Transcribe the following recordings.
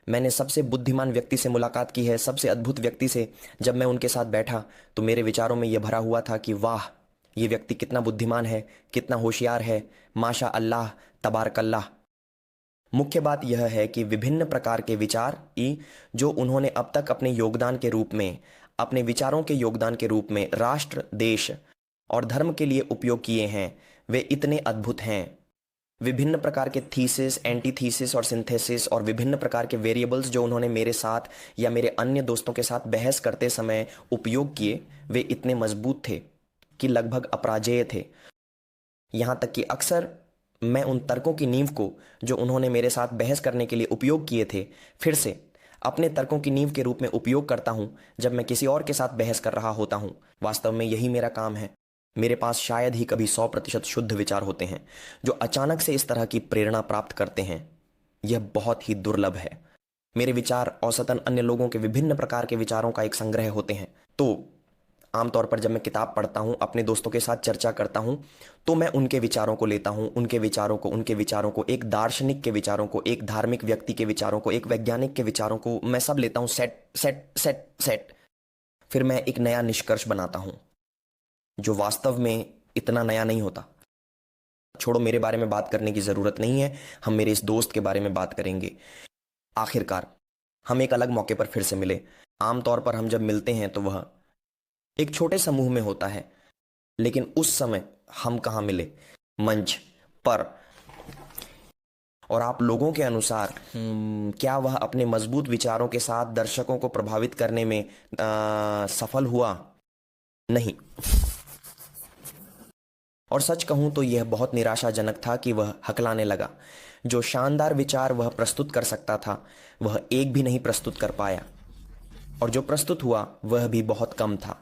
मैंने सबसे बुद्धिमान व्यक्ति से मुलाकात की है, सबसे अद्भुत व्यक्ति से। जब मैं उनके साथ बैठा तो मेरे विचारों में यह भरा हुआ था कि वाह, ये व्यक्ति कितना बुद्धिमान है, कितना होशियार है, माशा अल्लाह, तबारकल्लाह। मुख्य बात यह है कि विभिन्न प्रकार के विचार जो उन्होंने अब तक अपने योगदान के रूप में, अपने विचारों के योगदान के रूप में राष्ट्र, देश और धर्म के लिए उपयोग किए हैं, वे इतने अद्भुत हैं। विभिन्न प्रकार के थीसिस, एंटीथीसिस और सिंथेसिस और विभिन्न प्रकार के वेरिएबल्स जो उन्होंने मेरे साथ या मेरे अन्य दोस्तों के साथ बहस करते समय उपयोग किए, वे इतने मजबूत थे कि लगभग अपराजेय थे। यहाँ तक कि अक्सर मैं उन तर्कों की नींव को जो उन्होंने मेरे साथ बहस करने के लिए उपयोग किए थे, फिर से अपने तर्कों की नींव के रूप में उपयोग करता हूँ जब मैं किसी और के साथ बहस कर रहा होता हूँ। वास्तव में यही मेरा काम है। मेरे पास शायद ही कभी 100% शुद्ध विचार होते हैं जो अचानक से इस तरह की प्रेरणा प्राप्त करते हैं। यह बहुत ही दुर्लभ है। मेरे विचार औसतन अन्य लोगों के विभिन्न प्रकार के विचारों का एक संग्रह होते हैं। तो आमतौर पर जब मैं किताब पढ़ता हूँ, अपने दोस्तों के साथ चर्चा करता हूँ, तो मैं उनके विचारों को लेता हूँ, उनके विचारों को, एक दार्शनिक के विचारों को, एक धार्मिक व्यक्ति के विचारों को, एक वैज्ञानिक के विचारों को, मैं सब लेता हूँ, सेट सेट सेट सेट। फिर मैं एक नया निष्कर्ष बनाता हूँ जो वास्तव में इतना नया नहीं होता। छोड़ो, मेरे बारे में बात करने की जरूरत नहीं है, हम मेरे इस दोस्त के बारे में बात करेंगे। आखिरकार हम एक अलग मौके पर फिर से मिले। आमतौर पर हम जब मिलते हैं तो वह एक छोटे समूह में होता है, लेकिन उस समय हम कहाँ मिले? मंच पर। और आप लोगों के अनुसार क्या वह अपने मजबूत विचारों के साथ दर्शकों को प्रभावित करने में सफल हुआ? नहीं। और सच कहूं तो यह बहुत निराशाजनक था कि वह हकलाने लगा। जो शानदार विचार वह प्रस्तुत कर सकता था, वह एक भी नहीं प्रस्तुत कर पाया, और जो प्रस्तुत हुआ वह भी बहुत कम था।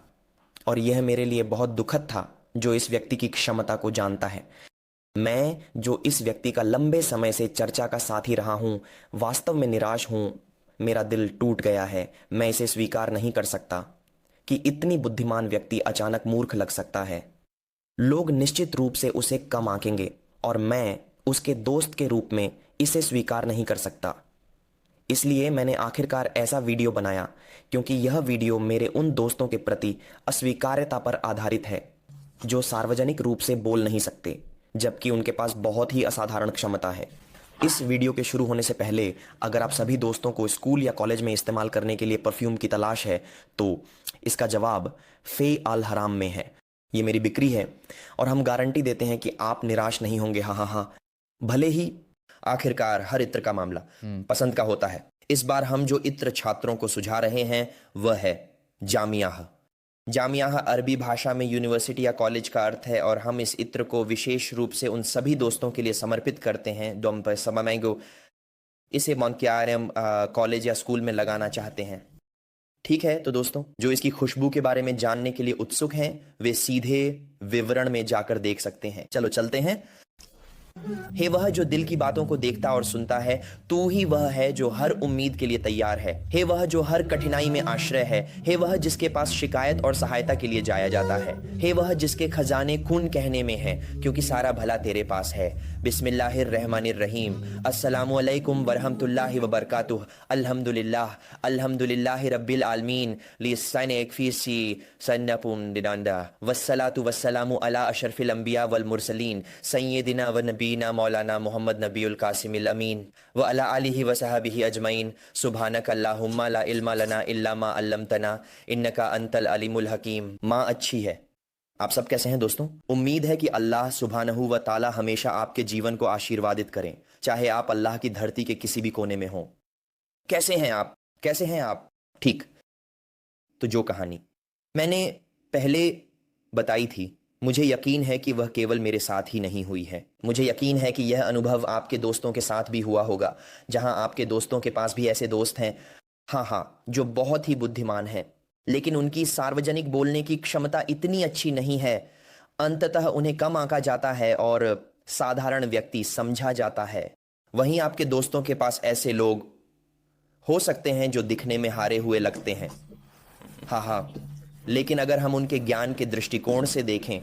और यह मेरे लिए बहुत दुखद था, जो इस व्यक्ति की क्षमता को जानता है। मैं जो इस व्यक्ति का लंबे समय से चर्चा का साथी रहा हूं, वास्तव में निराश हूं। मेरा दिल टूट गया है। मैं इसे स्वीकार नहीं कर सकता कि इतनी बुद्धिमान व्यक्ति अचानक मूर्ख लग सकता है। लोग निश्चित रूप से उसे कम आंकेंगे, और मैं उसके दोस्त के रूप में इसे स्वीकार नहीं कर सकता। इसलिए मैंने आखिरकार ऐसा वीडियो बनाया, क्योंकि यह वीडियो मेरे उन दोस्तों के प्रति अस्वीकार्यता पर आधारित है जो सार्वजनिक रूप से बोल नहीं सकते, जबकि उनके पास बहुत ही असाधारण क्षमता है। इस वीडियो के शुरू होने से पहले, अगर आप सभी दोस्तों को स्कूल या कॉलेज में इस्तेमाल करने के लिए परफ्यूम की तलाश है, तो इसका जवाब फे अल हराम में है। ये मेरी बिक्री है, और हम गारंटी देते हैं कि आप निराश नहीं होंगे। हाँ हाँ हाँ, भले ही आखिरकार हर इत्र का मामला पसंद का होता है। इस बार हम जो इत्र छात्रों को सुझा रहे हैं वह है जामियाह। जामियाह अरबी भाषा में यूनिवर्सिटी या कॉलेज का अर्थ है, और हम इस इत्र को विशेष रूप से उन सभी दोस्तों के लिए समर्पित करते हैं जो इसे मॉन्क्यारम कॉलेज या स्कूल में लगाना चाहते हैं। ठीक है, तो दोस्तों जो इसकी खुशबू के बारे में जानने के लिए उत्सुक हैं, वे सीधे विवरण में जाकर देख सकते हैं। चलो चलते हैं। हे वह जो दिल की बातों को देखता और सुनता है, तू ही वह है जो हर उम्मीद के लिए तैयार है। हे वह जो हर कठिनाई में आश्रय है। हे वह जिसके पास शिकायत और सहायता के लिए जाया जाता है। हे वह जिसके खजाने खून कहने में है, क्योंकि सारा भला तेरे पास है। बिस्मिल्लाहिर्रहमानिर्रहीम। अस्सलामु अलैकुम वरहमतुल्लाहि वबरकातुह। अल्हम्दुलिल्लाह अल्हम्दुलिल्लाहि रब्बिल आलमीन लिसन एकफीसी सन्नपुन दिनांदा वस्सलातु वस्सलामु अला अशरफिल अंबिया वल मुरसलीन सय्यदिना व नबीना मौलाना मोहम्मद नबीउल कासिमिल अमीन व अला आलिहि व सहबिहि अजमईन। सुभानक अल्लाहुम्मा ला इल्मा लना इल्ला मा अल्लमतना इन्नका अंतल अलीमुल हकीम। माँ अच्छी है। आप सब कैसे हैं दोस्तों? उम्मीद है कि अल्लाह सुब्हानहू व ताला हमेशा आपके जीवन को आशीर्वादित करें, चाहे आप अल्लाह की धरती के किसी भी कोने में हों। कैसे हैं आप? कैसे हैं आप? ठीक। तो जो कहानी मैंने पहले बताई थी, मुझे यकीन है कि वह केवल मेरे साथ ही नहीं हुई है। मुझे यकीन है कि यह अनुभव आपके दोस्तों के साथ भी हुआ होगा, जहां आपके दोस्तों के पास भी ऐसे दोस्त हैं, हाँ, जो बहुत ही बुद्धिमान हैं, लेकिन उनकी सार्वजनिक बोलने की क्षमता इतनी अच्छी नहीं है। अंततः उन्हें कम आंका जाता है और साधारण व्यक्ति समझा जाता है। वहीं आपके दोस्तों के पास ऐसे लोग हो सकते हैं जो दिखने में हारे हुए लगते हैं, हाँ, लेकिन अगर हम उनके ज्ञान के दृष्टिकोण से देखें,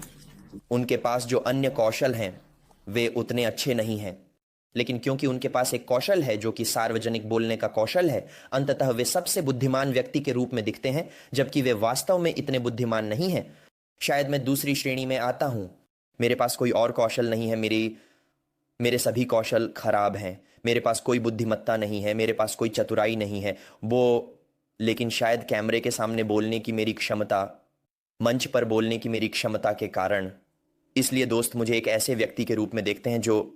उनके पास जो अन्य कौशल हैं वे उतने अच्छे नहीं हैं, लेकिन क्योंकि उनके पास एक कौशल है जो कि सार्वजनिक बोलने का कौशल है, अंततः वे सबसे बुद्धिमान व्यक्ति के रूप में दिखते हैं, जबकि वे वास्तव में इतने बुद्धिमान नहीं हैं। शायद मैं दूसरी श्रेणी में आता हूं। मेरे पास कोई और कौशल नहीं है, मेरे सभी कौशल खराब हैं, मेरे पास कोई बुद्धिमत्ता नहीं है, मेरे पास कोई चतुराई नहीं है वो। लेकिन शायद कैमरे के सामने बोलने की मेरी क्षमता, मंच पर बोलने की मेरी क्षमता के कारण, इसलिए दोस्त मुझे एक ऐसे व्यक्ति के रूप में देखते हैं जो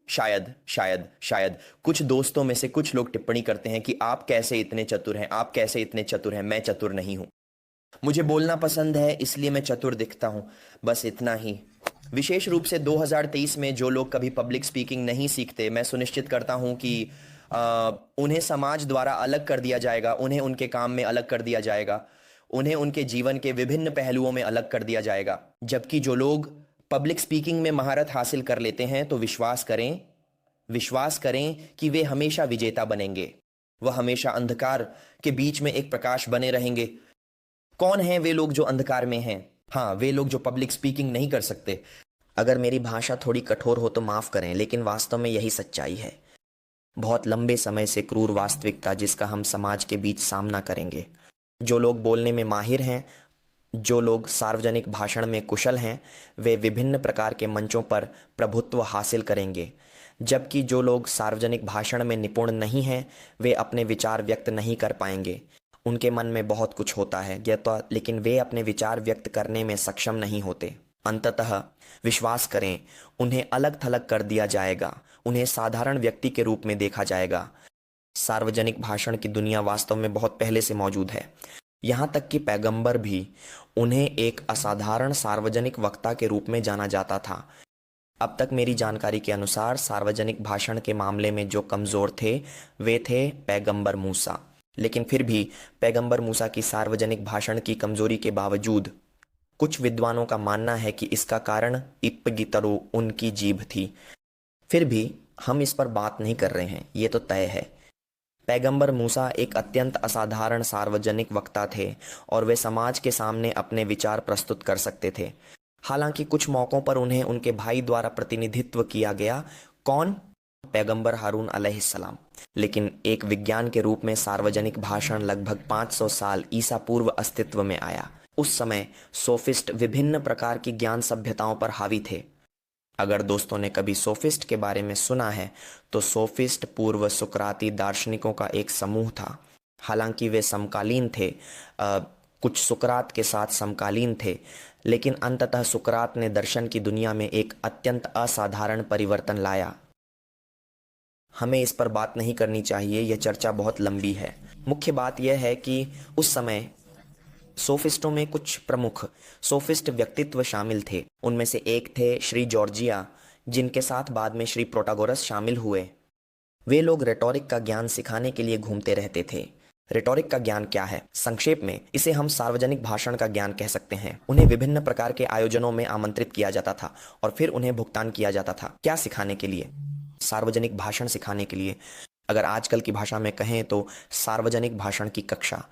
शायद शायद शायद कुछ दोस्तों में से कुछ लोग टिप्पणी करते हैं कि आप कैसे इतने चतुर हैं, आप कैसे इतने चतुर हैं। मैं चतुर नहीं हूं। मुझे बोलना पसंद है, इसलिए मैं चतुर दिखता हूं, बस इतना ही। विशेष रूप से 2023 में जो लोग कभी पब्लिक स्पीकिंग नहीं सीखते, मैं सुनिश्चित करता हूं कि उन्हें समाज द्वारा अलग कर दिया जाएगा, उन्हें उनके काम में अलग कर दिया जाएगा, उन्हें उनके जीवन के विभिन्न पहलुओं में अलग कर दिया जाएगा। जबकि जो लोग पब्लिक स्पीकिंग में महारत हासिल कर लेते हैं, तो विश्वास करें कि वे हमेशा विजेता बनेंगे। वह हमेशा अंधकार के बीच में एक प्रकाश बने रहेंगे। कौन हैं वे लोग जो अंधकार में हैं? हाँ, वे लोग जो पब्लिक स्पीकिंग नहीं कर सकते। अगर मेरी भाषा थोड़ी कठोर हो तो माफ करें, लेकिन वास्तव में यही सच्चाई है। बहुत लंबे समय से क्रूर वास्तविकता जिसका हम समाज के बीच सामना करेंगे। जो लोग बोलने में माहिर हैं, जो लोग सार्वजनिक भाषण में कुशल हैं, वे विभिन्न प्रकार के मंचों पर प्रभुत्व हासिल करेंगे, जबकि जो लोग सार्वजनिक भाषण में निपुण नहीं हैं, वे अपने विचार व्यक्त नहीं कर पाएंगे। उनके मन में बहुत कुछ होता है लेकिन वे अपने विचार व्यक्त करने में सक्षम नहीं होते। अंततः विश्वास करें, उन्हें अलग थलग कर दिया जाएगा, उन्हें साधारण व्यक्ति के रूप में देखा जाएगा। सार्वजनिक भाषण की दुनिया वास्तव में बहुत पहले से मौजूद है। यहाँ तक कि पैगंबर भी उन्हें एक असाधारण सार्वजनिक वक्ता के रूप में जाना जाता था। अब तक मेरी जानकारी के अनुसार सार्वजनिक भाषण के मामले में जो कमज़ोर थे वे थे पैगंबर मूसा। लेकिन फिर भी पैगंबर मूसा की सार्वजनिक भाषण की कमजोरी के बावजूद कुछ विद्वानों का मानना है कि इसका कारण इप्पगितरो उनकी जीभ थी। फिर भी हम इस पर बात नहीं कर रहे हैं, ये तो तय है। पैगंबर मूसा एक अत्यंत असाधारण सार्वजनिक वक्ता थे और वे समाज के सामने अपने विचार प्रस्तुत कर सकते थे। हालांकि कुछ मौक़ों पर उन्हें उनके भाई द्वारा प्रतिनिधित्व किया गया। कौन? पैगंबर हारून अलैहिस्सलाम। लेकिन एक विज्ञान के रूप में सार्वजनिक भाषण लगभग 500 साल ईसा पूर्व अस्तित्व में आया। उस समय सोफिस्ट विभिन्न प्रकार की ज्ञान सभ्यताओं पर हावी थे। अगर दोस्तों ने कभी सोफिस्ट के बारे में सुना है तो सोफिस्ट पूर्व सुकराती दार्शनिकों का एक समूह था। हालांकि वे समकालीन थे, कुछ सुकरात के साथ समकालीन थे, लेकिन अंततः सुकरात ने दर्शन की दुनिया में एक अत्यंत असाधारण परिवर्तन लाया। हमें इस पर बात नहीं करनी चाहिए, यह चर्चा बहुत लंबी है। मुख्य बात यह है कि उस समय सोफिस्टों में कुछ प्रमुख सोफिस्ट व्यक्तित्व शामिल थे। उनमें से एक थे श्री जॉर्जिया, जिनके साथ बाद में श्री प्रोटागोरस शामिल हुए। वे लोग रेटोरिक का ज्ञान सिखाने के लिए घूमते रहते थे। रेटोरिक का ज्ञान क्या है? संक्षेप में इसे हम सार्वजनिक भाषण का ज्ञान कह सकते हैं। उन्हें विभिन्न प्रकार के आयोजनों में आमंत्रित किया जाता था और फिर उन्हें भुगतान किया जाता था। क्या सिखाने के लिए? सार्वजनिक भाषण सिखाने के लिए। अगर आजकल की भाषा में कहें तो सार्वजनिक भाषण की कक्षा,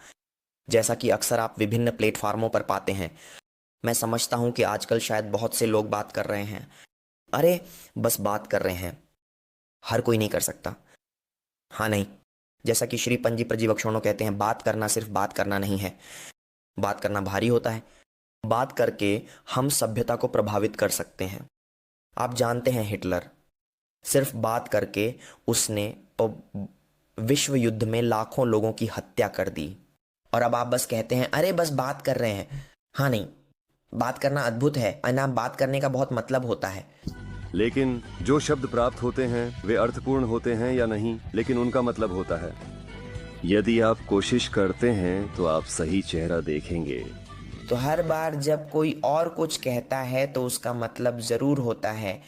जैसा कि अक्सर आप विभिन्न प्लेटफार्मों पर पाते हैं। मैं समझता हूं कि आजकल शायद बहुत से लोग बात कर रहे हैं, अरे बस बात कर रहे हैं, हर कोई नहीं कर सकता। हाँ नहीं, जैसा कि श्री पंजी प्रजीवक्षोणो कहते हैं, बात करना सिर्फ बात करना नहीं है, बात करना भारी होता है। बात करके हम सभ्यता को प्रभावित कर सकते हैं। आप जानते हैं हिटलर, सिर्फ बात करके उसने विश्व युद्ध में लाखों लोगों की हत्या कर दी। और अब आप बस कहते हैं अरे बस बात कर रहे हैं। हाँ नहीं, बात करना अद्भुत है, अनाप बात करने का बहुत मतलब होता है। लेकिन जो शब्द प्राप्त होते हैं वे अर्थपूर्ण होते हैं या नहीं, लेकिन उनका मतलब होता है। यदि आप कोशिश करते हैं तो आप सही चेहरा देखेंगे। तो हर बार जब कोई और कुछ कहता है तो उसका मतलब जरूर होता है,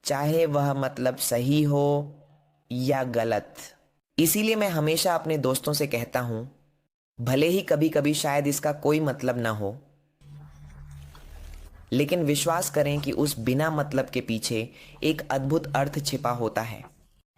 चाहे वह मतलब सही हो या गलत। इसीलिए मैं हमेशा अपने दोस्तों से कहता हूं, भले ही कभी कभी शायद इसका कोई मतलब ना हो, लेकिन विश्वास करें कि उस बिना मतलब के पीछे एक अद्भुत अर्थ छिपा होता है।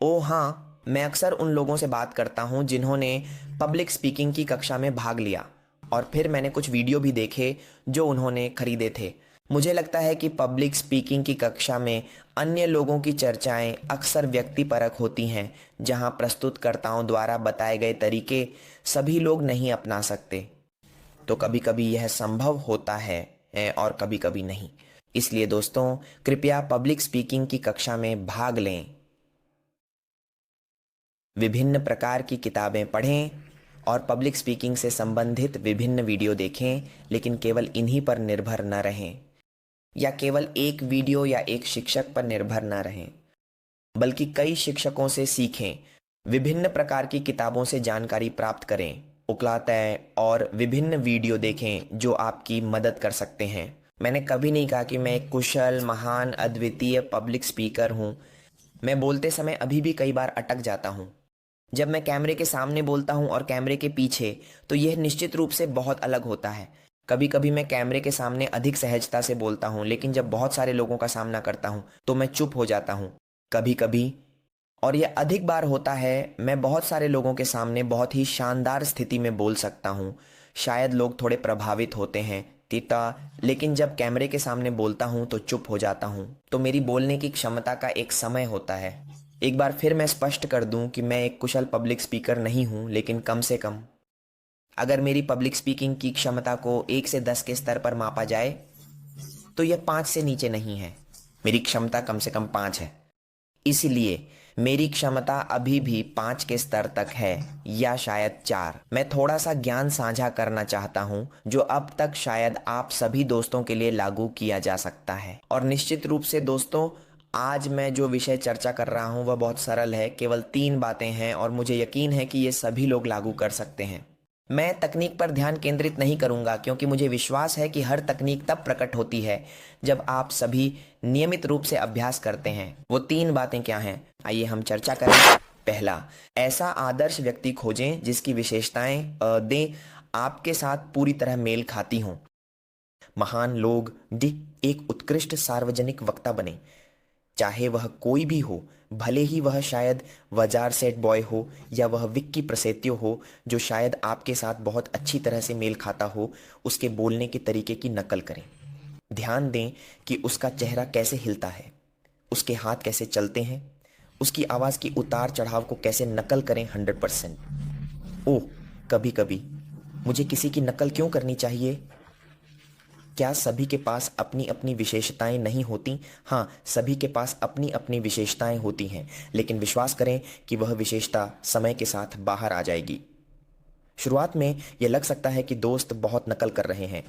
ओ हाँ, मैं अक्सर उन लोगों से बात करता हूं जिन्होंने पब्लिक स्पीकिंग की कक्षा में भाग लिया और फिर मैंने कुछ वीडियो भी देखे जो उन्होंने खरीदे थे। मुझे लगता है कि पब्लिक स्पीकिंग की कक्षा में अन्य लोगों की चर्चाएं अक्सर व्यक्तिपरक होती हैं, जहां प्रस्तुतकर्ताओं द्वारा बताए गए तरीके सभी लोग नहीं अपना सकते। तो कभी कभी यह संभव होता है और कभी कभी नहीं। इसलिए दोस्तों, कृपया पब्लिक स्पीकिंग की कक्षा में भाग लें। विभिन्न प्रकार की किताबें पढ़ें और पब्लिक स्पीकिंग से संबंधित विभिन्न वीडियो देखें, लेकिन केवल इन्हीं पर निर्भर न रहें, या केवल एक वीडियो या एक शिक्षक पर निर्भर न रहें, बल्कि कई शिक्षकों से सीखें। विभिन्न प्रकार की किताबों से जानकारी प्राप्त करें, उकलातय और विभिन्न वीडियो देखें जो आपकी मदद कर सकते हैं। मैंने कभी नहीं कहा कि मैं एक कुशल, महान, अद्वितीय पब्लिक स्पीकर हूँ। मैं बोलते समय अभी भी कई बार अटक जाता हूँ। जब मैं कैमरे के सामने बोलता हूँ और कैमरे के पीछे, तो यह निश्चित रूप से बहुत अलग होता है। कभी कभी मैं कैमरे के सामने अधिक सहजता से बोलता हूँ, लेकिन जब बहुत सारे लोगों का सामना करता हूँ तो मैं चुप हो जाता हूँ। कभी कभी, और यह अधिक बार होता है, मैं बहुत सारे लोगों के सामने बहुत ही शानदार स्थिति में बोल सकता हूँ। शायद लोग थोड़े प्रभावित होते हैं, लेकिन जब कैमरे के सामने बोलता हूँ तो चुप हो जाता हूँ। तो मेरी बोलने की क्षमता का एक समय होता है। एक बार फिर मैं स्पष्ट कर दूं कि मैं एक कुशल पब्लिक स्पीकर नहीं हूं, लेकिन कम से कम अगर मेरी पब्लिक स्पीकिंग की क्षमता को 1 से 10 के स्तर पर मापा जाए तो यह 5 से नीचे नहीं है। मेरी क्षमता कम से कम 5 है। इसलिए मेरी क्षमता अभी भी 5 के स्तर तक है, या शायद 4। मैं थोड़ा सा ज्ञान साझा करना चाहता हूं जो अब तक शायद आप सभी दोस्तों के लिए लागू किया जा सकता है। और निश्चित रूप से दोस्तों, आज मैं जो विषय चर्चा कर रहा हूं वह बहुत सरल है। केवल 3 बातें हैं और मुझे यकीन है कि ये सभी लोग लागू कर सकते हैं। मैं तकनीक पर ध्यान केंद्रित नहीं करूंगा, क्योंकि मुझे विश्वास है कि हर तकनीक तब प्रकट होती है जब आप सभी नियमित रूप से अभ्यास करते हैं। वो 3 बातें क्या हैं, आइए हम चर्चा करें। पहला, ऐसा आदर्श व्यक्ति खोजें जिसकी विशेषताएं दें आपके साथ पूरी तरह मेल खाती हों। महान लोग एक उत्कृष्ट सार्वजनिक वक्ता बने, चाहे वह कोई भी हो, भले ही वह शायद वजार सेट बॉय हो या वह विक्की प्रसेत्यो हो, जो शायद आपके साथ बहुत अच्छी तरह से मेल खाता हो। उसके बोलने के तरीके की नकल करें। ध्यान दें कि उसका चेहरा कैसे हिलता है, उसके हाथ कैसे चलते हैं, उसकी आवाज़ की उतार चढ़ाव को कैसे नकल करें 100%। ओह, कभी कभी मुझे किसी की नकल क्यों करनी चाहिए? क्या सभी के पास अपनी अपनी विशेषताएं नहीं होती? हाँ, सभी के पास अपनी अपनी विशेषताएं होती हैं, लेकिन विश्वास करें कि वह विशेषता समय के साथ बाहर आ जाएगी। शुरुआत में यह लग सकता है कि दोस्त बहुत नकल कर रहे हैं,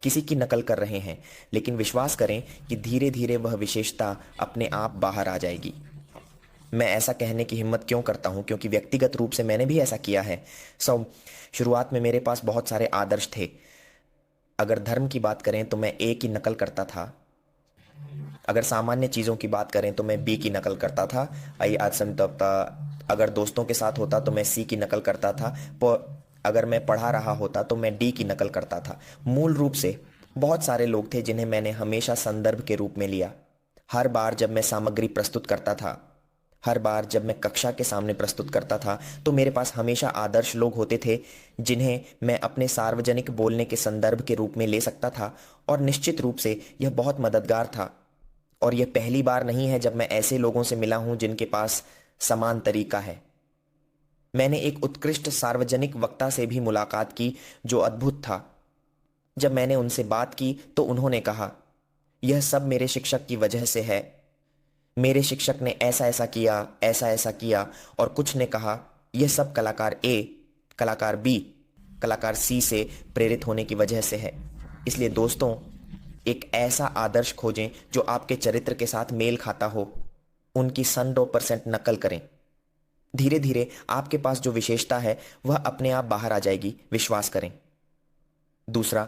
किसी की नकल कर रहे हैं, लेकिन विश्वास करें कि धीरे धीरे वह विशेषता अपने आप बाहर आ जाएगी। मैं ऐसा कहने की हिम्मत क्यों करता हूं? क्योंकि व्यक्तिगत रूप से मैंने भी ऐसा किया है। शुरुआत में मेरे पास बहुत सारे आदर्श थे। अगर धर्म की बात करें तो मैं ए की नकल करता था। अगर सामान्य चीज़ों की बात करें तो मैं बी की नकल करता था। अगर दोस्तों के साथ होता तो मैं सी की नकल करता था। अगर मैं पढ़ा रहा होता तो मैं डी की नकल करता था। मूल रूप से बहुत सारे लोग थे जिन्हें मैंने हमेशा संदर्भ के रूप में लिया। हर बार जब मैं सामग्री प्रस्तुत करता था, हर बार जब मैं कक्षा के सामने प्रस्तुत करता था, तो मेरे पास हमेशा आदर्श लोग होते थे जिन्हें मैं अपने सार्वजनिक बोलने के संदर्भ के रूप में ले सकता था। और निश्चित रूप से यह बहुत मददगार था। और यह पहली बार नहीं है जब मैं ऐसे लोगों से मिला हूं जिनके पास समान तरीका है। मैंने एक उत्कृष्ट सार्वजनिक वक्ता से भी मुलाकात की जो अद्भुत था। जब मैंने उनसे बात की तो उन्होंने कहा, यह सब मेरे शिक्षक की वजह से है। मेरे शिक्षक ने ऐसा ऐसा किया, ऐसा ऐसा किया। और कुछ ने कहा, यह सब कलाकार ए, कलाकार बी, कलाकार सी से प्रेरित होने की वजह से है। इसलिए दोस्तों, एक ऐसा आदर्श खोजें जो आपके चरित्र के साथ मेल खाता हो। उनकी 100% नकल करें। धीरे धीरे आपके पास जो विशेषता है वह अपने आप बाहर आ जाएगी, विश्वास करें। दूसरा,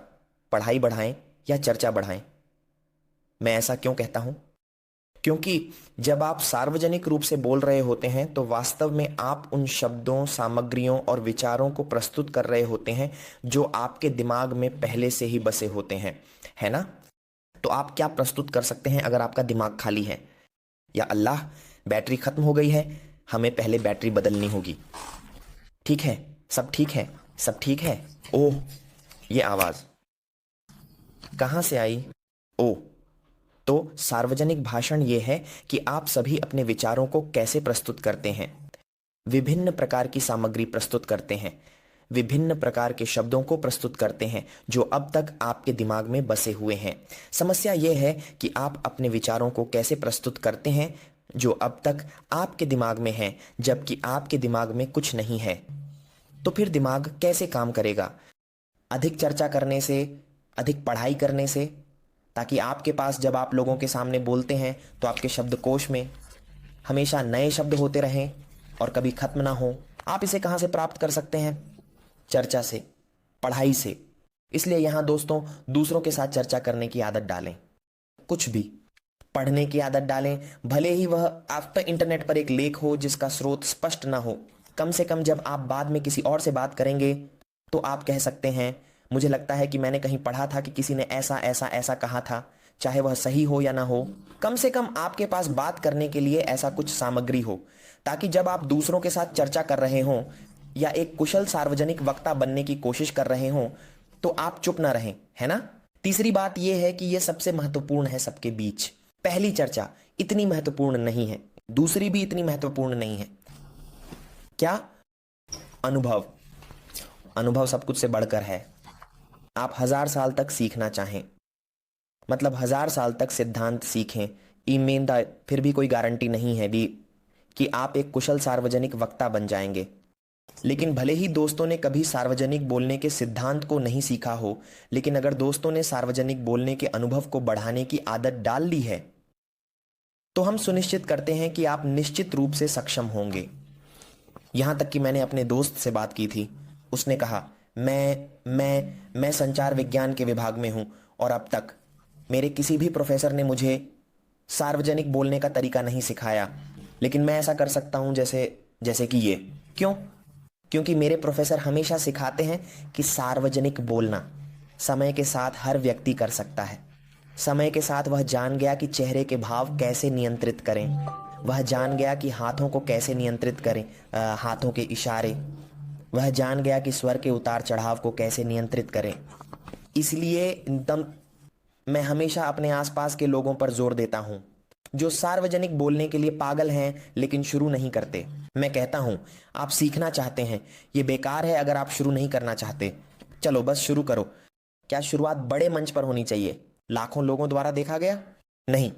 पढ़ाई बढ़ाएं या चर्चा बढ़ाएं। मैं ऐसा क्यों कहता हूं? क्योंकि जब आप सार्वजनिक रूप से बोल रहे होते हैं तो वास्तव में आप उन शब्दों, सामग्रियों और विचारों को प्रस्तुत कर रहे होते हैं जो आपके दिमाग में पहले से ही बसे होते हैं, है ना? तो आप क्या प्रस्तुत कर सकते हैं अगर आपका दिमाग खाली है? या अल्लाह, बैटरी खत्म हो गई है, हमें पहले बैटरी बदलनी होगी। ठीक है, सब ठीक है, सब ठीक है। ओह, ये आवाज़। कहाँ से आई? ओ, तो सार्वजनिक भाषण ये है कि आप सभी अपने विचारों को कैसे प्रस्तुत करते हैं, विभिन्न प्रकार की सामग्री प्रस्तुत करते हैं, विभिन्न प्रकार के शब्दों को प्रस्तुत करते हैं जो अब तक आपके दिमाग में बसे हुए हैं। समस्या यह है कि आप अपने विचारों को कैसे प्रस्तुत करते हैं जो अब तक आपके दिमाग में है, जबकि आपके दिमाग में कुछ नहीं है। तो फिर दिमाग कैसे काम करेगा? अधिक चर्चा करने से, अधिक पढ़ाई करने से, ताकि आपके पास जब आप लोगों के सामने बोलते हैं तो आपके शब्दकोश में हमेशा नए शब्द होते रहें और कभी खत्म ना हो। आप इसे कहाँ से प्राप्त कर सकते हैं? चर्चा से, पढ़ाई से। इसलिए यहाँ दोस्तों, दूसरों के साथ चर्चा करने की आदत डालें, कुछ भी पढ़ने की आदत डालें, भले ही वह आप तो इंटरनेट पर एक लेख हो जिसका स्रोत स्पष्ट ना हो। कम से कम जब आप बाद में किसी और से बात करेंगे तो आप कह सकते हैं, मुझे लगता है कि मैंने कहीं पढ़ा था कि किसी ने ऐसा ऐसा ऐसा कहा था, चाहे वह सही हो या ना हो। कम से कम आपके पास बात करने के लिए ऐसा कुछ सामग्री हो, ताकि जब आप दूसरों के साथ चर्चा कर रहे हों या एक कुशल सार्वजनिक वक्ता बनने की कोशिश कर रहे हों तो आप चुप ना रहें, है ना? तीसरी बात यह है कि यह सबसे महत्वपूर्ण है सबके बीच। पहली चर्चा इतनी महत्वपूर्ण नहीं है, दूसरी भी इतनी महत्वपूर्ण नहीं है। क्या? अनुभव। अनुभव सब कुछ से बढ़कर है। आप 1000 साल तक सीखना चाहें, मतलब 1000 साल तक सिद्धांत सीखें, ईमानदार, फिर भी कोई गारंटी नहीं है भी कि आप एक कुशल सार्वजनिक वक्ता बन जाएंगे। लेकिन भले ही दोस्तों ने कभी सार्वजनिक बोलने के सिद्धांत को नहीं सीखा हो, लेकिन अगर दोस्तों ने सार्वजनिक बोलने के अनुभव को बढ़ाने की आदत डाल ली है तो हम सुनिश्चित करते हैं कि आप निश्चित रूप से सक्षम होंगे। यहां तक कि मैंने अपने दोस्त से बात की थी, उसने कहा मैं संचार विज्ञान के विभाग में हूं और अब तक मेरे किसी भी प्रोफेसर ने मुझे सार्वजनिक बोलने का तरीका नहीं सिखाया, लेकिन मैं ऐसा कर सकता हूं जैसे कि ये। क्यों? क्योंकि मेरे प्रोफेसर हमेशा सिखाते हैं कि सार्वजनिक बोलना समय के साथ हर व्यक्ति कर सकता है। समय के साथ वह जान गया कि चेहरे के भाव कैसे नियंत्रित करें, वह जान गया कि हाथों को कैसे नियंत्रित करें, हाथों के इशारे, वह जान गया कि स्वर के उतार चढ़ाव को कैसे नियंत्रित करें। इसलिए एकदम मैं हमेशा अपने आसपास के लोगों पर जोर देता हूं जो सार्वजनिक बोलने के लिए पागल हैं लेकिन शुरू नहीं करते। मैं कहता हूं, आप सीखना चाहते हैं, यह बेकार है अगर आप शुरू नहीं करना चाहते। चलो बस शुरू करो। क्या शुरुआत बड़े मंच पर होनी चाहिए, लाखों लोगों द्वारा देखा गया? नहीं,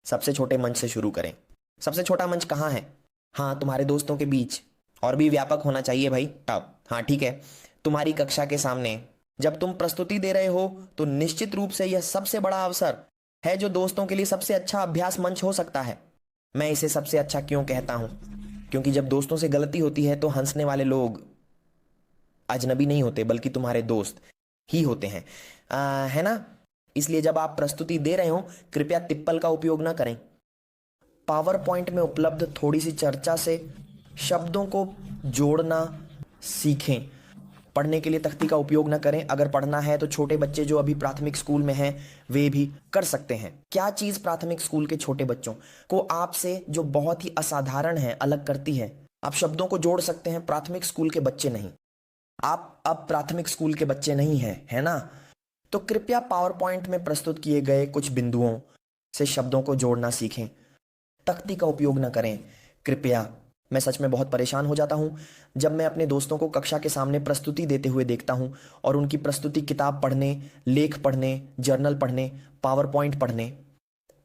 सबसे छोटे मंच से शुरू करें। सबसे छोटा मंच कहाँ है? हाँ, तुम्हारे दोस्तों के बीच। और भी व्यापक होना चाहिए भाई। तब हाँ ठीक है, तुम्हारी कक्षा के सामने जब तुम प्रस्तुति दे रहे हो तो निश्चित रूप से यह सबसे बड़ा अवसर है जो दोस्तों के लिए सबसे अच्छा अभ्यास मंच हो सकता है। मैं इसे सबसे अच्छा क्यों कहता हूं? क्योंकि जब दोस्तों से गलती होती है तो हंसने वाले लोग अजनबी नहीं होते बल्कि तुम्हारे दोस्त ही होते हैं, है ना? इसलिए जब आप प्रस्तुति दे रहे हो कृपया टिप्पल का उपयोग ना करें। पावर पॉइंट में उपलब्ध थोड़ी सी चर्चा से शब्दों को जोड़ना सीखें। पढ़ने के लिए तख्ती का उपयोग ना करें। अगर पढ़ना है तो छोटे बच्चे जो अभी प्राथमिक स्कूल में हैं वे भी कर सकते हैं। क्या चीज़ प्राथमिक स्कूल के छोटे बच्चों को आपसे जो बहुत ही असाधारण है अलग करती है? आप शब्दों को जोड़ सकते हैं, प्राथमिक स्कूल के बच्चे नहीं। आप अब प्राथमिक स्कूल के बच्चे नहीं हैं, है ना? तो कृपया पावर पॉइंट में प्रस्तुत किए गए कुछ बिंदुओं से शब्दों को जोड़ना सीखें, तख्ती का उपयोग ना करें कृपया। मैं सच में बहुत परेशान हो जाता हूं जब मैं अपने दोस्तों को कक्षा के सामने प्रस्तुति देते हुए देखता हूं और उनकी प्रस्तुति किताब पढ़ने, लेख पढ़ने, जर्नल पढ़ने, पावर पॉइंट पढ़ने,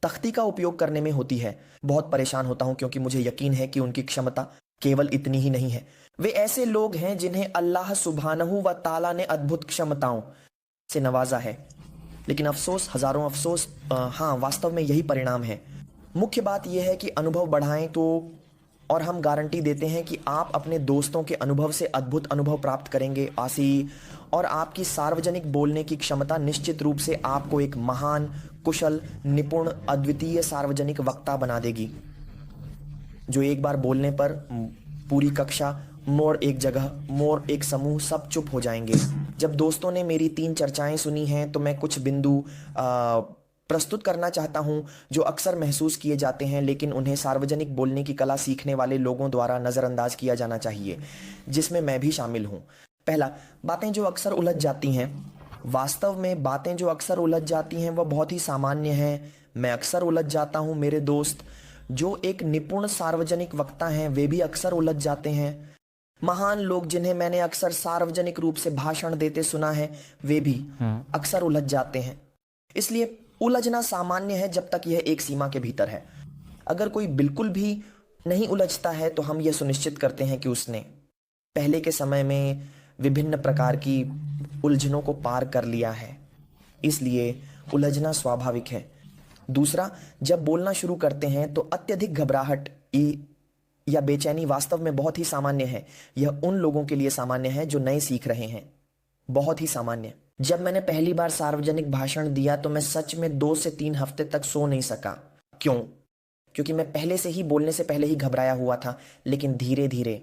तख्ती का उपयोग करने में होती है। बहुत परेशान होता हूं क्योंकि मुझे यकीन है कि उनकी क्षमता केवल इतनी ही नहीं है। वे ऐसे लोग हैं जिन्हें अल्लाह सुब्हानहू व ताला ने अद्भुत क्षमताओं से नवाजा है, लेकिन अफसोस, हजारों अफसोस, हाँ वास्तव में यही परिणाम है। मुख्य बात यह है कि अनुभव बढ़ाएं तो, और हम गारंटी देते हैं कि आप अपने दोस्तों के अनुभव से अद्भुत अनुभव प्राप्त करेंगे आसी, और आपकी सार्वजनिक बोलने की क्षमता निश्चित रूप से आपको एक महान, कुशल, निपुण, अद्वितीय सार्वजनिक वक्ता बना देगी, जो एक बार बोलने पर पूरी कक्षा, मोर एक जगह, मोर एक समूह सब चुप हो जाएंगे। जब दोस्तों ने मेरी 3 चर्चाएं सुनी हैं तो मैं कुछ बिंदु प्रस्तुत करना चाहता हूं जो अक्सर महसूस किए जाते हैं लेकिन उन्हें सार्वजनिक बोलने की कला सीखने वाले लोगों द्वारा नज़रअंदाज किया जाना चाहिए, जिसमें मैं भी शामिल हूं। पहला, बातें जो अक्सर उलझ जाती हैं वास्तव में बातें जो अक्सर उलझ जाती हैं वह बहुत ही सामान्य हैं। मैं अक्सर उलझ जाता हूं, मेरे दोस्त जो एक निपुण सार्वजनिक वक्ता हैं वे भी अक्सर उलझ जाते हैं। महान लोग जिन्हें मैंने अक्सर सार्वजनिक रूप से भाषण देते सुना है वे भी अक्सर उलझ जाते हैं। इसलिए उलझना सामान्य है जब तक यह एक सीमा के भीतर है। अगर कोई बिल्कुल भी नहीं उलझता है तो हम यह सुनिश्चित करते हैं कि उसने पहले के समय में विभिन्न प्रकार की उलझनों को पार कर लिया है। इसलिए उलझना स्वाभाविक है। दूसरा, जब बोलना शुरू करते हैं तो अत्यधिक घबराहट या बेचैनी वास्तव में बहुत ही सामान्य है। यह उन लोगों के लिए सामान्य है जो नए सीख रहे हैं, बहुत ही सामान्य। जब मैंने पहली बार सार्वजनिक भाषण दिया तो मैं सच में 2 से 3 हफ्ते तक सो नहीं सका। क्यों? क्योंकि मैं पहले से ही बोलने से पहले ही घबराया हुआ था। लेकिन धीरे धीरे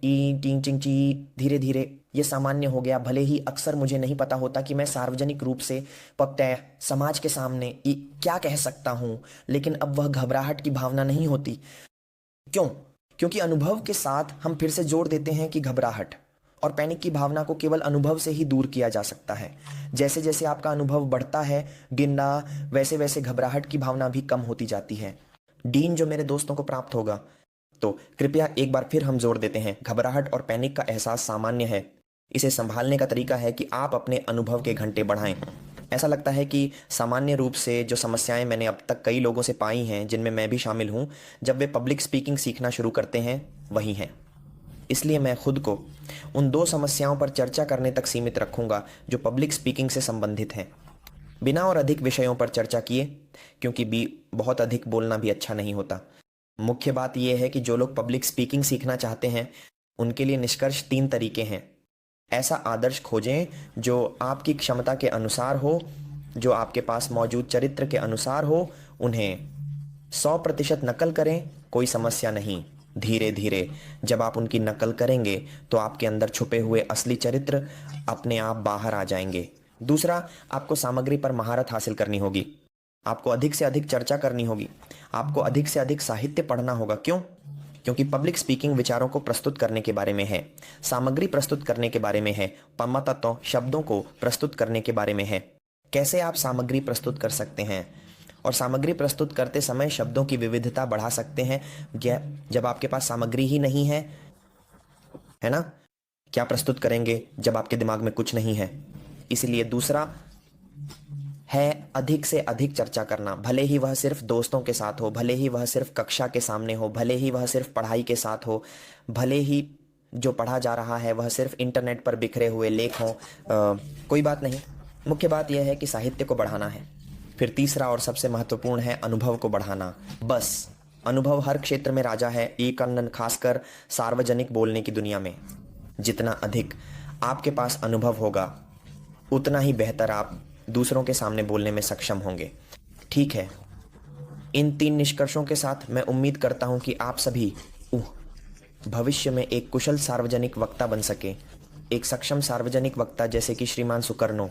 ई टिंग टिंग ची धीरे धीरे ये सामान्य हो गया। भले ही अक्सर मुझे नहीं पता होता कि मैं सार्वजनिक रूप से वक्तव्य समाज के सामने क्या कह सकता हूं, लेकिन अब वह घबराहट की भावना नहीं होती। क्यों? क्योंकि अनुभव के साथ हम फिर से जोड़ देते हैं कि घबराहट और पैनिक की भावना को केवल अनुभव से ही दूर किया जा सकता है। जैसे जैसे आपका अनुभव बढ़ता है गिनना, वैसे वैसे घबराहट की भावना भी कम होती जाती है। डीन जो मेरे दोस्तों को प्राप्त होगा, तो कृपया एक बार फिर हम जोड़ देते हैं, घबराहट और पैनिक का एहसास सामान्य है। इसे संभालने का तरीका है कि आप अपने अनुभव के घंटे बढ़ाएं। ऐसा लगता है कि सामान्य रूप से जो समस्याएं मैंने अब तक कई लोगों से पाई हैं, जिनमें मैं भी शामिल हूं, जब वे पब्लिक स्पीकिंग सीखना शुरू करते हैं वही हैं। इसलिए मैं खुद को उन 2 समस्याओं पर चर्चा करने तक सीमित रखूंगा जो पब्लिक स्पीकिंग से संबंधित हैं, बिना और अधिक विषयों पर चर्चा किए, क्योंकि बहुत अधिक बोलना भी अच्छा नहीं होता। मुख्य बात यह है कि जो लोग पब्लिक स्पीकिंग सीखना चाहते हैं उनके लिए निष्कर्ष 3 तरीके हैं। ऐसा आदर्श खोजें जो आपकी क्षमता के अनुसार हो, जो आपके पास मौजूद चरित्र के अनुसार हो। उन्हें 100% नकल करें, कोई समस्या नहीं। धीरे धीरे जब आप उनकी नकल करेंगे तो आपके अंदर छुपे हुए असली चरित्र अपने आप बाहर आ जाएंगे। दूसरा, आपको सामग्री पर महारत हासिल करनी होगी। आपको अधिक से अधिक चर्चा करनी होगी। आपको अधिक से अधिक साहित्य पढ़ना होगा। क्यों? क्योंकि पब्लिक स्पीकिंग विचारों को प्रस्तुत करने के बारे में है, सामग्री प्रस्तुत करने के बारे में है, तत्वों शब्दों को प्रस्तुत करने के बारे में है। कैसे आप सामग्री प्रस्तुत कर सकते हैं और सामग्री प्रस्तुत करते समय शब्दों की विविधता बढ़ा सकते हैं जब आपके पास सामग्री ही नहीं है, है ना? क्या प्रस्तुत करेंगे जब आपके दिमाग में कुछ नहीं है? इसलिए दूसरा है अधिक से अधिक चर्चा करना, भले ही वह सिर्फ दोस्तों के साथ हो, भले ही वह सिर्फ कक्षा के सामने हो, भले ही वह सिर्फ पढ़ाई के साथ हो, भले ही जो पढ़ा जा रहा है वह सिर्फ इंटरनेट पर बिखरे हुए लेख हों। कोई बात नहीं, मुख्य बात यह है कि साहित्य को बढ़ाना है। फिर तीसरा और सबसे महत्वपूर्ण है अनुभव को बढ़ाना। बस अनुभव हर क्षेत्र में राजा है, एक अन्य खासकर सार्वजनिक बोलने की दुनिया में। जितना अधिक आपके पास अनुभव होगा उतना ही बेहतर आप दूसरों के सामने बोलने में सक्षम होंगे। ठीक है, इन 3 निष्कर्षों के साथ मैं उम्मीद करता हूं कि आप सभी भविष्य में एक कुशल सार्वजनिक वक्ता बन सके, एक सक्षम सार्वजनिक वक्ता, जैसे कि श्रीमान सुकर्नो,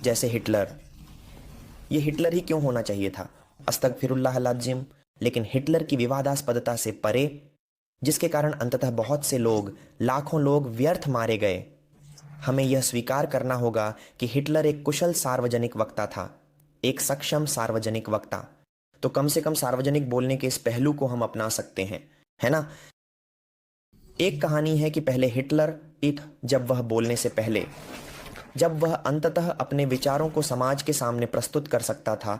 जैसे हिटलर। ये हिटलर ही क्यों होना चाहिए था? अस्तगफिरुल्लाह लाजिम। लेकिन हिटलर की विवादास्पदता से परे, जिसके कारण अंततः बहुत से लोग, लाखों लोग व्यर्थ मारे गए। हमें यह स्वीकार करना होगा कि हिटलर एक कुशल सार्वजनिक वक्ता था, एक सक्षम सार्वजनिक वक्ता। तो कम से कम सार्वजनिक बोलने के इस पहलू को हम अपना सकते हैं, है ना? एक कहानी है कि पहले हिटलर जब वह बोलने से पहले, जब वह अंततः अपने विचारों को समाज के सामने प्रस्तुत कर सकता था,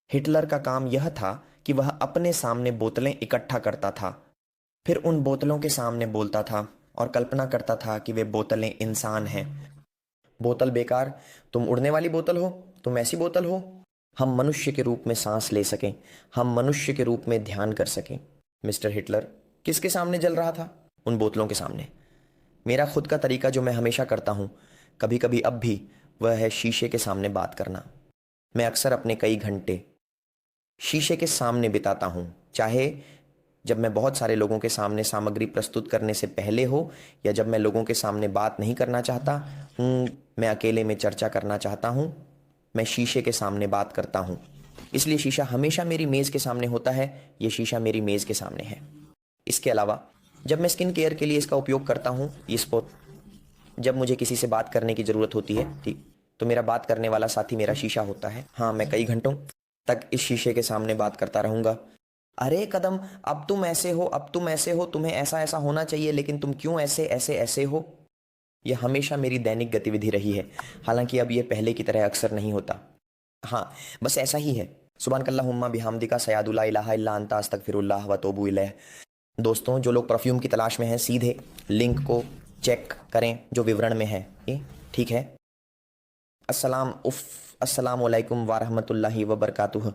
हिटलर का काम यह था कि वह अपने सामने बोतलें इकट्ठा करता था, फिर उन बोतलों के सामने बोलता था और कल्पना करता था कि वे बोतलें इंसान हैं। बोतल बेकार, तुम उड़ने वाली बोतल हो, तुम ऐसी बोतल हो। हम मनुष्य के रूप में सांस ले सकें, हम मनुष्य के रूप में ध्यान कर सकें। मिस्टर हिटलर किसके सामने जल रहा था? उन बोतलों के सामने। मेरा खुद का तरीका जो मैं हमेशा करता हूँ, कभी कभी अब भी, वह है शीशे के सामने बात करना। मैं अक्सर अपने कई घंटे शीशे के सामने बिताता हूँ, चाहे जब मैं बहुत सारे लोगों के सामने सामग्री प्रस्तुत करने से पहले हो, या जब मैं लोगों के सामने बात नहीं करना चाहता हूँ, मैं अकेले में चर्चा करना चाहता हूँ, मैं शीशे के सामने बात करता हूँ। इसलिए शीशा हमेशा मेरी मेज़ के सामने होता है। ये शीशा मेरी मेज़ के सामने है। इसके अलावा जब मैं स्किन केयर के लिए इसका उपयोग करता हूँ, ये स्पोर्ट जब मुझे किसी से बात करने की ज़रूरत होती है, ठीक, तो मेरा बात करने वाला साथी मेरा शीशा होता है। हाँ, मैं कई घंटों तक इस शीशे के सामने बात करता रहूँगा। अरे कदम, अब तुम ऐसे हो, अब तुम ऐसे हो, तुम्हें ऐसा ऐसा होना चाहिए, लेकिन तुम क्यों ऐसे ऐसे ऐसे हो। यह हमेशा मेरी दैनिक गतिविधि रही है, हालांकि अब यह पहले की तरह अक्सर नहीं होता। हाँ, बस ऐसा ही है। सुब्हानकल्लाहुम्मा बिहम्दिका सयादुला इलाहा इल्ला अंता अस्तगफिरुल्लाह व तौबू इलैह। दोस्तों, जो लोग परफ्यूम की तलाश में हैं, सीधे लिंक को चेक करें जो विवरण में है। ये ठीक है। अस्सलाम वालेकुम व रहमतुल्लाहि व बरकातुहू।